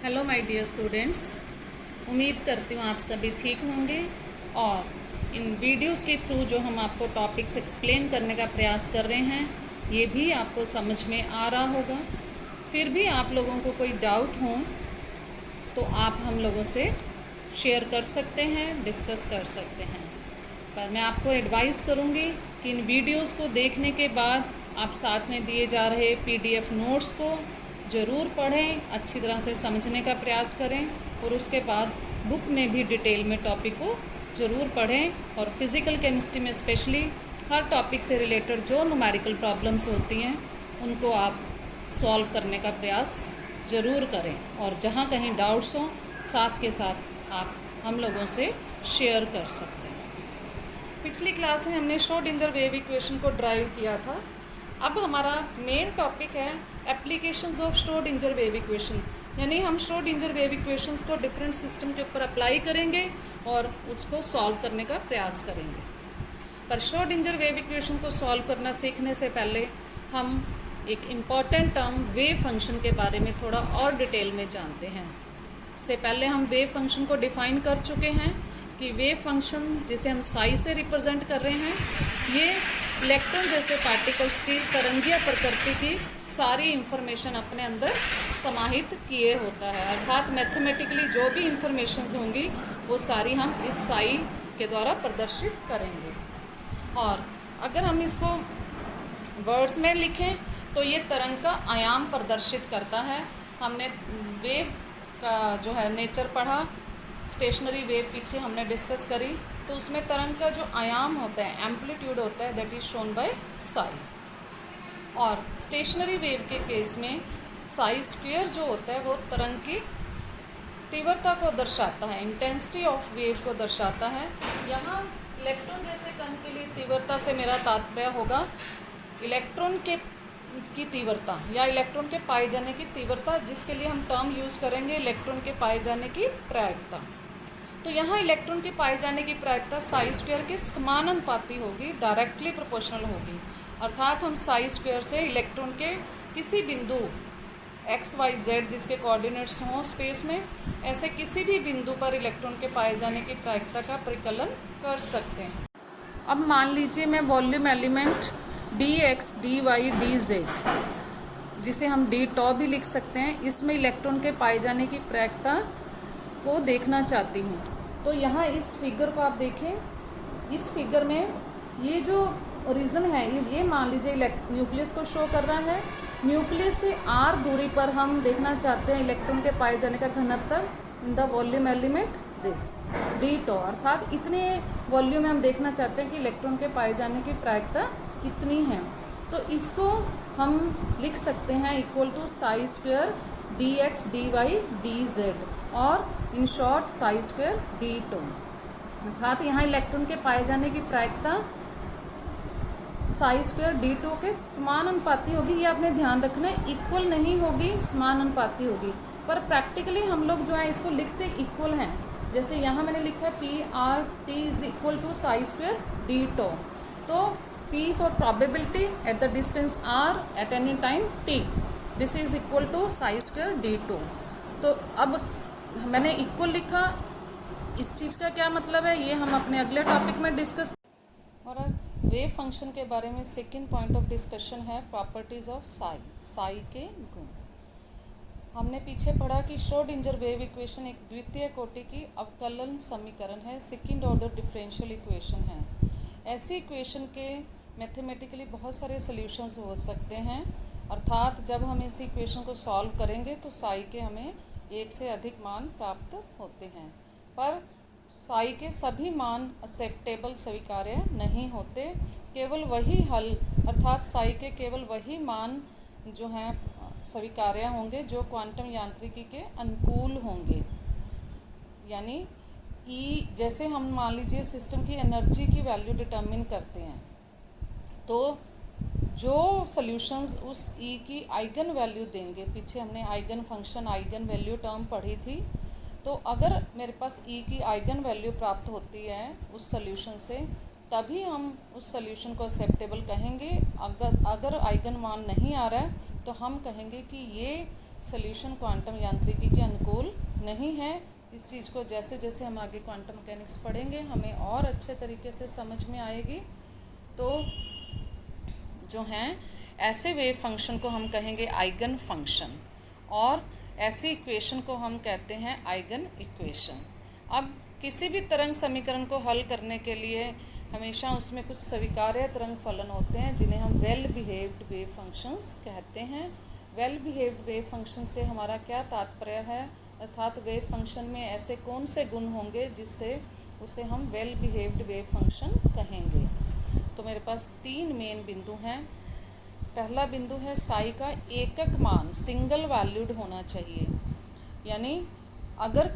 Hello my dear students. उम्मीद करती हूँ आप सभी ठीक होंगे और इन वीडियोस के थ्रू जो हम आपको टॉपिक्स एक्सप्लेन करने का प्रयास कर रहे हैं ये भी आपको समझ में आ रहा होगा। फिर भी आप लोगों को कोई डाउट हो तो आप हम लोगों से शेयर कर सकते हैं, डिस्कस कर सकते हैं। पर मैं आपको एडवाइस करूँगी कि इन वीडियोस को देखने के बाद आप साथ में दिए जा रहे पीडीएफ नोट्स को ज़रूर पढ़ें, अच्छी तरह से समझने का प्रयास करें और उसके बाद बुक में भी डिटेल में टॉपिक को ज़रूर पढ़ें। और फिज़िकल केमिस्ट्री में स्पेशली हर टॉपिक से रिलेटेड जो न्यूमेरिकल प्रॉब्लम्स होती हैं उनको आप सॉल्व करने का प्रयास ज़रूर करें और जहाँ कहीं डाउट्स हों साथ के साथ आप हम लोगों से शेयर कर सकते हैं। पिछली क्लास में हमने श्रोडिंगर वेव इक्वेशन को ड्राइव किया था। अब हमारा मेन टॉपिक है applications of Schrodinger wave equation, यानी हम श्रोडिंगर वेव इक्वेशंस को डिफरेंट सिस्टम के ऊपर अप्लाई करेंगे और उसको सॉल्व करने का प्रयास करेंगे। पर श्रोडिंगर वेव इक्वेशन को सॉल्व करना सीखने से पहले हम एक इम्पॉर्टेंट टर्म वेव फंक्शन के बारे में थोड़ा और डिटेल में जानते हैं। इससे पहले हम वेव फंक्शन को डिफ़ाइन कर चुके हैं कि वेव फंक्शन जिसे हम साई से रिप्रेजेंट कर रहे हैं ये इलेक्ट्रॉन जैसे पार्टिकल्स की तरंगीय प्रकृति की सारी इंफॉर्मेशन अपने अंदर समाहित किए होता है, अर्थात मैथमेटिकली जो भी इंफॉर्मेशंस होंगी वो सारी हम इस साई के द्वारा प्रदर्शित करेंगे। और अगर हम इसको वर्ड्स में लिखें तो ये तरंग का आयाम प्रदर्शित करता है। हमने वेव का जो है नेचर पढ़ा, स्टेशनरी वेव पीछे हमने डिस्कस करी, तो उसमें तरंग का जो आयाम होता है, एम्पलीट्यूड होता है, that is shown by Sai. और स्टेशनरी वेव के केस में साई स्क्वायर जो होता है वो तरंग की तीव्रता को दर्शाता है, इंटेंसिटी ऑफ वेव को दर्शाता है। यहाँ इलेक्ट्रॉन जैसे कण के लिए तीव्रता से मेरा तात्पर्य होगा इलेक्ट्रॉन की तीव्रता या इलेक्ट्रॉन के पाए जाने की तीव्रता, जिसके लिए हम टर्म यूज़ करेंगे इलेक्ट्रॉन के पाए जाने की प्रायिकता। तो यहाँ इलेक्ट्रॉन के पाए जाने की प्रायिकता साई स्क्वायर के समानुपाती होगी, डायरेक्टली प्रोपोर्शनल होगी। अर्थात हम साई स्क्वायर से इलेक्ट्रॉन के किसी बिंदु एक्स वाई जेड जिसके कोऑर्डिनेट्स हों स्पेस में, ऐसे किसी भी बिंदु पर इलेक्ट्रॉन के पाए जाने की प्रायिकता का परिकलन कर सकते हैं। अब मान लीजिए मैं volume element d x d y d z, जिसे हम डी टॉ भी लिख सकते हैं, इसमें इलेक्ट्रॉन के पाए जाने की प्रायिकता को देखना चाहती हूँ। तो यहाँ इस फिगर को आप देखें, इस फिगर में ये जो ओरिजिन है ये मान लीजिए न्यूक्लियस को शो कर रहा है। न्यूक्लियस से आर दूरी पर हम देखना चाहते हैं इलेक्ट्रॉन के पाए जाने का घनत्व in the volume element this d tau, अर्थात इतने वॉल्यूम में हम देखना चाहते हैं कि इलेक्ट्रॉन के पाए जाने की प्रायिकता कितनी है। तो इसको हम लिख सकते हैं equal to psi square d x d y d z और in short psi square d tau, अर्थात यहाँ इलेक्ट्रॉन के पाए जाने की प्रायिकता साई स्क्वायर डी टो के समानुपाती होगी। ये आपने ध्यान रखना है, इक्वल नहीं होगी, समानुपाती होगी। पर प्रैक्टिकली हम लोग जो है इसको लिखते इक्वल हैं। जैसे यहाँ मैंने लिखा है p r t is equal to psi square d tau, तो P for probability at the distance R at any time T, this is equal to psi square d2। तो अब मैंने इक्वल लिखा, इस चीज़ का क्या मतलब है ये हम अपने अगले टॉपिक में डिस्कस। और वेव फंक्शन के बारे में सेकेंड पॉइंट ऑफ डिस्कशन है प्रॉपर्टीज़ ऑफ साई के गुण। हमने पीछे पढ़ा कि श्रोडिंगर वेव इक्वेशन एक द्वितीय कोटि की अवकलन समीकरण है, सेकेंड ऑर्डर डिफरेंशियल इक्वेशन है। ऐसी इक्वेशन के मैथमेटिकली बहुत सारे सॉल्यूशंस हो सकते हैं, अर्थात जब हम इस इक्वेशन को सॉल्व करेंगे तो साई के हमें एक से अधिक मान प्राप्त होते हैं। पर साई के सभी मान एक्सेप्टेबल स्वीकार्य नहीं होते, केवल वही हल अर्थात साई के केवल वही मान जो हैं स्वीकार्य होंगे जो क्वांटम यांत्रिकी के अनुकूल होंगे। यानी ई, जैसे हम मान लीजिए सिस्टम की एनर्जी की वैल्यू डिटर्मिन करते हैं, तो जो सॉल्यूशंस उस ई की आइगन वैल्यू देंगे, पीछे हमने eigen function eigen value term पढ़ी थी, तो अगर मेरे पास ई की आइगन वैल्यू प्राप्त होती है उस सॉल्यूशन से, तभी हम उस सॉल्यूशन को एक्सेप्टेबल कहेंगे। अगर आइगन मान नहीं आ रहा है तो हम कहेंगे कि ये सॉल्यूशन क्वांटम यांत्रिकी के अनुकूल नहीं है। इस चीज़ को जैसे जैसे हम आगे क्वांटम मैकेनिक्स पढ़ेंगे हमें और अच्छे तरीके से समझ में आएगी। तो जो हैं ऐसे वेव फंक्शन को हम कहेंगे आइगन फंक्शन, और ऐसी इक्वेशन को हम कहते हैं आइगन इक्वेशन। अब किसी भी तरंग समीकरण को हल करने के लिए हमेशा उसमें कुछ स्वीकार्य तरंग फलन होते हैं जिन्हें हम वेल बिहेव्ड वेव फंक्शंस कहते हैं। वेल बिहेव्ड वेव फंक्शन से हमारा क्या तात्पर्य है, अर्थात वेव फंक्शन में ऐसे कौन से गुण होंगे जिससे उसे हम वेल बिहेव्ड वेव फंक्शन कहेंगे। तो मेरे पास 3 मेन बिंदु हैं। पहला बिंदु है साई का एकक मान सिंगल वैल्यूड होना चाहिए, यानी अगर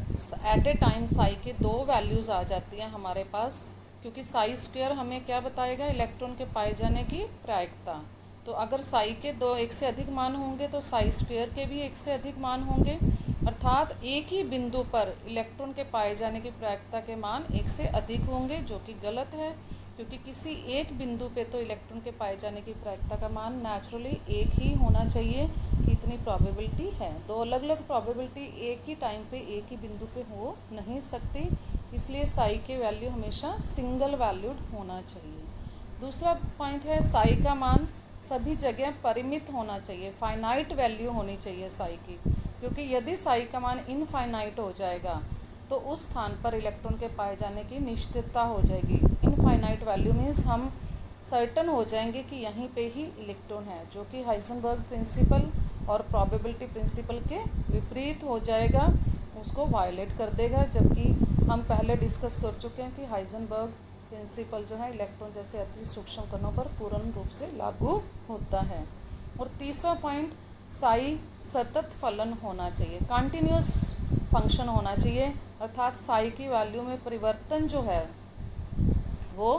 एट ए टाइम साई के 2 वैल्यूज़ आ जाती हैं हमारे पास, क्योंकि साई स्क्वायर हमें क्या बताएगा, इलेक्ट्रॉन के पाए जाने की प्रायिकता। तो अगर साई के 2 एक से अधिक मान होंगे तो साई स्क्वायर के भी 1 से अधिक मान होंगे, अर्थात एक ही बिंदु पर इलेक्ट्रॉन के पाए जाने की प्रायिकता के मान 1 से अधिक होंगे, जो कि गलत है, क्योंकि किसी एक बिंदु पे तो इलेक्ट्रॉन के पाए जाने की प्रायिकता का मान नेचुरली एक ही होना चाहिए कि इतनी प्रोबेबिलिटी है। 2 अलग अलग प्रोबेबिलिटी एक ही टाइम पे एक ही बिंदु पे हो नहीं सकती, इसलिए साई के वैल्यू हमेशा सिंगल वैल्यूड होना चाहिए। दूसरा पॉइंट है साई का मान सभी जगह परिमित होना चाहिए, फाइनाइट वैल्यू होनी चाहिए साई की, क्योंकि यदि साई का मान इनफाइनाइट हो जाएगा तो उस स्थान पर इलेक्ट्रॉन के पाए जाने की निश्चितता हो जाएगी। इनफाइनाइट वैल्यू मीन्स हम सर्टन हो जाएंगे कि यहीं पे ही इलेक्ट्रॉन है, जो कि हाइजेनबर्ग प्रिंसिपल और प्रोबेबिलिटी प्रिंसिपल के विपरीत हो जाएगा, उसको वायलेट कर देगा। जबकि हम पहले डिस्कस कर चुके हैं कि हाइजेनबर्ग प्रिंसिपल जो है इलेक्ट्रॉन जैसे अति सूक्ष्म कणों पर पूर्ण रूप से लागू होता है। और तीसरा पॉइंट, साई सतत फलन होना चाहिए, कंटिन्यूस फंक्शन होना चाहिए, अर्थात साई की वैल्यू में परिवर्तन जो है वो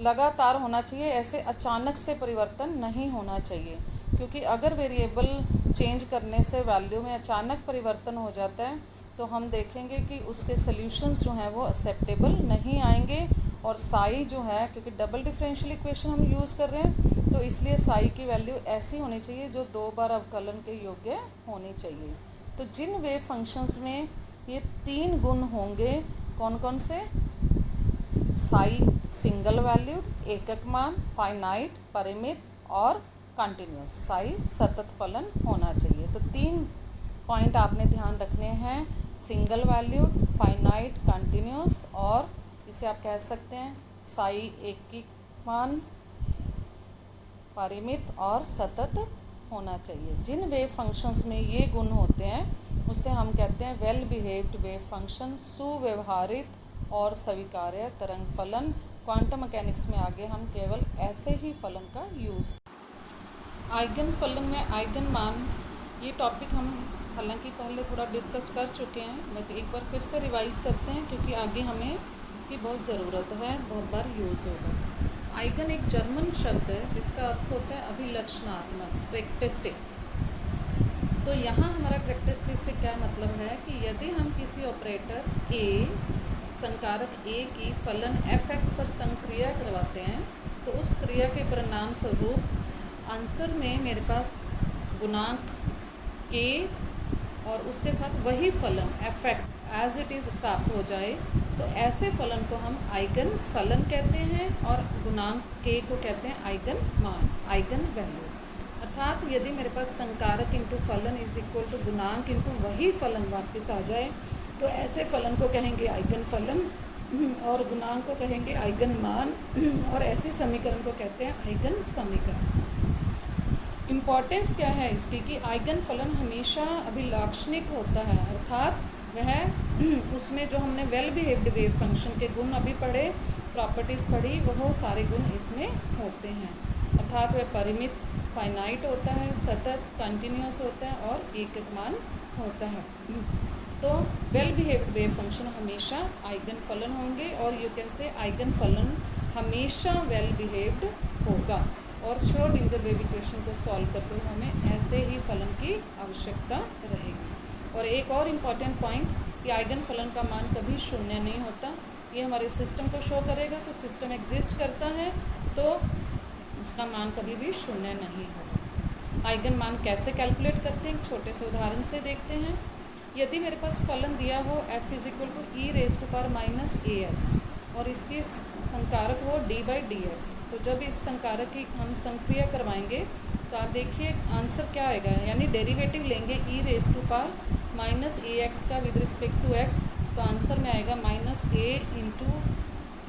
लगातार होना चाहिए, ऐसे अचानक से परिवर्तन नहीं होना चाहिए, क्योंकि अगर वेरिएबल चेंज करने से वैल्यू में अचानक परिवर्तन हो जाता है तो हम देखेंगे कि उसके सॉल्यूशंस जो हैं वो एक्सेप्टेबल नहीं आएंगे। और साई जो है, क्योंकि डबल डिफरेंशियल इक्वेशन हम यूज़ कर रहे हैं, तो इसलिए साई की वैल्यू ऐसी होनी चाहिए जो 2 बार अवकलन के योग्य होनी चाहिए। तो जिन वेव फंक्शंस में ये 3 गुण होंगे, कौन कौन से, साई सिंगल वैल्यूड, एकक मान, फाइनाइट परिमित, और कंटिन्यूस साई सतत फलन होना चाहिए। तो 3 पॉइंट आपने ध्यान रखने हैं, सिंगल वैल्यूड, फाइनाइट, कंटिन्यूस, और इसे आप कह सकते हैं साई एकक मान, परिमित और सतत होना चाहिए। जिन वेव फंक्शंस में ये गुण होते हैं उसे हम कहते हैं वेल बिहेव्ड वेव फंक्शन, सुव्यवहारित और स्वीकार्य तरंग फलन। क्वांटम मैकेनिक्स में आगे हम केवल ऐसे ही फलन का यूज़। आइगन फलन में आइगन मान, ये टॉपिक हम हालांकि पहले थोड़ा डिस्कस कर चुके हैं, मैं तो एक बार फिर से रिवाइज़ करते हैं क्योंकि आगे हमें इसकी बहुत ज़रूरत है, बहुत बार यूज़ होगा। आइगन एक जर्मन शब्द है जिसका अर्थ होता है अभिलक्षणात्मक, करेक्टरिस्टिक। तो यहाँ हमारा करेक्टरिस्टिक से क्या मतलब है कि यदि हम किसी ऑपरेटर ए, संकारक ए की फलन f(x) पर संक्रिया करवाते हैं तो उस क्रिया के परिणाम स्वरूप आंसर में मेरे पास गुणांक k और उसके साथ वही फलन f(x) एज इट इज़ प्राप्त हो जाए, तो ऐसे फलन को हम आइगन फलन कहते हैं, और गुणांक k को कहते हैं आइगन मान, आइगन वैल्यू। अर्थात यदि मेरे पास संकारक इंटू फलन इज इक्वल टू गुणांक इंटू वही फलन वापस आ जाए तो ऐसे फलन को कहेंगे आइगन फलन और गुणांक को कहेंगे आइगन मान, और ऐसे समीकरण को कहते हैं आइगन समीकरण। इम्पॉर्टेंस क्या है इसकी कि आइगन फलन हमेशा अभिलाक्षणिक होता है, अर्थात वह उसमें जो हमने वेल बिहेव्ड वेव फंक्शन के गुण अभी पढ़े, प्रॉपर्टीज़ पढ़ी, वह सारे गुण इसमें होते हैं। अर्थात वह परिमित फाइनाइट होता है, सतत कंटिन्यूस होता है और एकक मान होता है। तो वेल बिहेव्ड वेव फंक्शन हमेशा आइगन फलन होंगे, और यू कैन से आइगन फलन हमेशा वेल बिहेव्ड होगा। और श्रोडिंगर वेव इक्वेशन को सॉल्व करते हुए हमें ऐसे ही फलन की आवश्यकता रहेगी। और एक और इम्पॉर्टेंट पॉइंट कि आइगन फलन का मान कभी शून्य नहीं होता, ये हमारे सिस्टम को शो करेगा। तो सिस्टम एग्जिस्ट करता है तो उसका मान कभी भी शून्य नहीं होगा। आइगन मान कैसे कैलकुलेट करते हैं, एक छोटे से उदाहरण से देखते हैं। यदि मेरे पास फलन दिया हो f is equal to e raise to power minus a x और इसकी संकारक हो डी बाई डी एक्स, तो जब इस संकारक की हम संक्रिया करवाएंगे तो आप देखिए आंसर क्या आएगा, यानी डेरिवेटिव लेंगे e raise to power minus a x का विद रिस्पेक्ट टू एक्स, तो आंसर में आएगा minus a into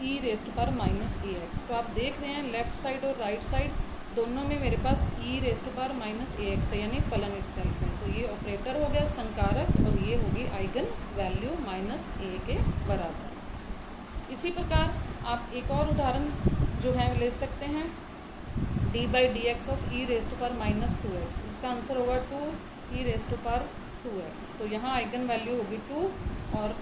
e raise to power minus a x. तो आप देख रहे हैं लेफ्ट साइड और राइट साइड दोनों में मेरे पास e raise to power minus a x है, यानी फलन इटसेल्फ है। तो ये ऑपरेटर हो गया संकारक और ये होगी आइगन वैल्यू माइनस ए के बराबर। इसी प्रकार आप एक और उदाहरण जो है ले सकते हैं, d by d x of e raise to power minus two x, इसका आंसर होगा two e raise to power two x. तो यहाँ आइगन वैल्यू होगी टू और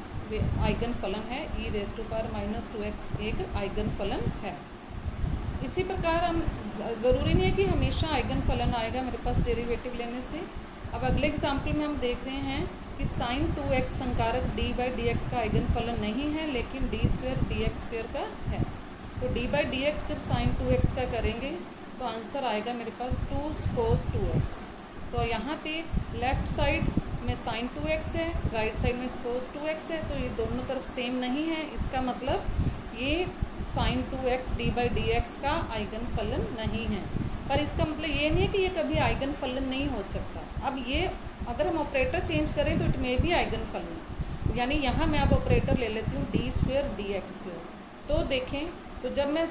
आइगन फलन है e raise to power minus two x, एक eigen फलन है। इसी प्रकार हम ज़रूरी नहीं है कि हमेशा आइगन फलन आएगा मेरे पास डेरिवेटिव लेने से। अब अगले एग्जाम्पल में हम देख रहे हैं कि साइन टू एक्स संकारक डी बाई डी एक्स का आइगन फलन नहीं है, लेकिन d square d x square का है। तो डी बाई डी एक्स जब साइन टू एक्स का करेंगे तो आंसर आएगा मेरे पास टू कोस टू एक्स। तो यहाँ पे लेफ़्ट साइड में साइन टू एक्स है, राइट साइड में कोस टू एक्स है, तो ये दोनों तरफ सेम नहीं है, इसका मतलब ये sign two x D by d x का आइगन फलन नहीं है। पर इसका मतलब ये नहीं है कि ये कभी आइगन फलन नहीं हो सकता। अब ये अगर हम ऑपरेटर चेंज करें तो इट मे भी आइगन फलन, यानी यहाँ मैं अब ऑपरेटर ले लेती हूँ D square d x square. तो देखें, तो जब मैं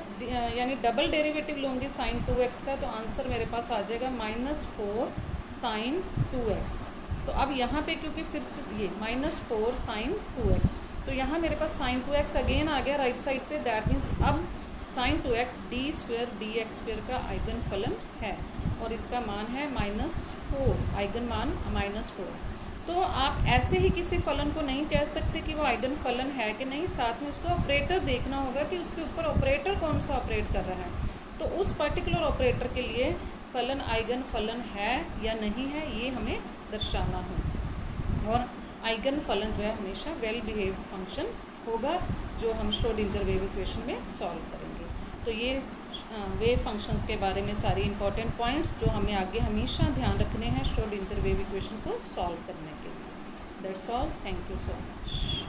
यानी डबल डेरिवेटिव लूँगी साइन टू एक्स का, तो आंसर मेरे पास आ जाएगा minus four sine two x. तो अब यहाँ पे क्योंकि फिर से ये minus four sine two x, तो यहाँ मेरे पास साइन टू एक्स अगेन आ गया राइट साइड पे, दैट मीन्स अब sign two x D square d x square का आइगन फलन है और इसका मान है माइनस फोर, आइगन मान माइनस फोर। तो आप ऐसे ही किसी फलन को नहीं कह सकते कि वो आइगन फलन है कि नहीं, साथ में उसको ऑपरेटर देखना होगा कि उसके ऊपर ऑपरेटर कौन सा ऑपरेट कर रहा है। तो उस पर्टिकुलर ऑपरेटर के लिए फलन आइगन फलन है या नहीं है ये हमें दर्शाना हो। और आइगन फलन जो है हमेशा वेल बिहेव्ड फंक्शन होगा, जो हम श्रोडिंजर वेव इक्वेशन में सॉल्व करेंगे। तो ये वेव फंक्शंस के बारे में सारी इंपॉर्टेंट पॉइंट्स जो हमें आगे हमेशा ध्यान रखने हैं श्रोडिंजर वेव इक्वेशन को सॉल्व करने के लिए। That's all, thank you so much.